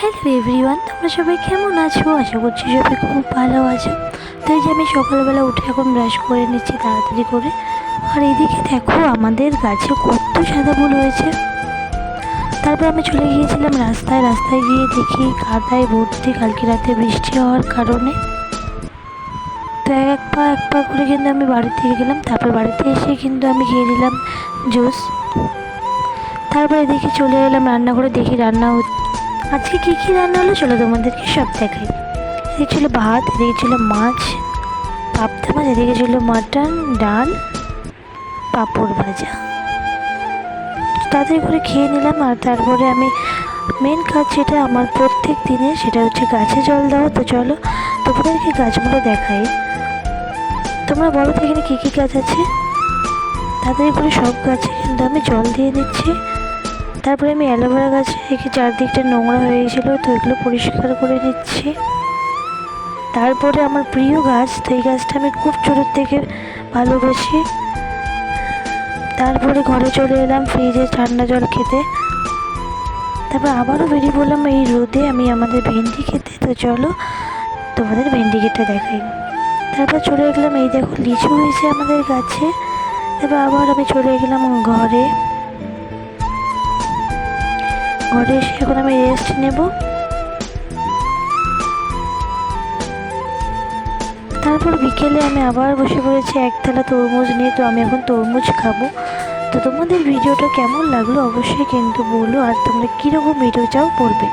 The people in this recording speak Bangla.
হ্যালো এভরিওয়ান, তোমরা সবাই কেমন আছো? আশা করছি সবাই খুব ভালো আছো। তো এই যে আমি সকালবেলা উঠে এখন ব্রাশ করে নিচ্ছি তাড়াতাড়ি করে। আর এদিকে দেখো আমাদের গাছে কত সাদা ফুল হয়েছে। তারপর আমি চলে গিয়েছিলাম রাস্তায় গিয়ে দেখি কাদায় ভর্তি, কালকে রাতে বৃষ্টি হওয়ার কারণে। তো এক পা করে কিন্তু আমি বাড়ি থেকে গেলাম। তারপর বাড়িতে এসে কিন্তু আমি খেয়ে দিলাম জুস। তারপর এদিকে চলে এলাম রান্নাঘরে, দেখি রান্না হচ্ছে। আজকে কী কী রান্না হলো চলো তোমাদেরকে সব দেখাই। এদিকে ছিল ভাত, এদিকে ছিল মাছ, পাবদা মাছ, এদিকে ছিল মাটন, ডাল, পাঁপড় ভাজা। তাড়াতাড়ি করে খেয়ে নিলাম। আর তারপরে আমি মেন কাজ যেটা আমার প্রত্যেক দিনের, সেটা হচ্ছে গাছে জল দেওয়া। তো চলো তোমাদেরকে গাছগুলো দেখাই। তোমরা বলো তো এখানে কী কী গাছ আছে। তাড়াতাড়ি করে সব গাছে কিন্তু আমি জল দিয়ে নিচ্ছি। তারপরে আমি অ্যালোভেরা গাছে চারদিকটা নোংরা হয়ে গেছিলো, তো এগুলো পরিষ্কার করে নিচ্ছি। তারপরে আমার প্রিয় গাছ, তো এই গাছটা আমি খুব ছোটোর থেকে ভালোবাসি। তারপরে ঘরে চলে এলাম ফ্রিজে ঠান্ডা জল খেতে। তারপর আবারও বেরিয়ে পড়লাম এই রোদে আমি আমাদের ভেন্ডি খেতে। তো চলো তোমাদের ভেন্ডি খেতে দেখাই। তারপর চলে গেলাম, এই দেখো লিচু হয়েছে আমাদের গাছে। তারপর আবার আমি চলে গেলাম ঘরে এসে এখন আমি রেস্ট নেব। তারপর বিকেলে আমি আবার বসে পড়েছি একতলা তরমুজ নিয়ে। তো আমি এখন তরমুজ খাবো। তো তোমাদের ভিডিওটা কেমন লাগলো অবশ্যই কিন্তু বলো, আর তোমরা কীরকম ভিডিও চাও বলবে।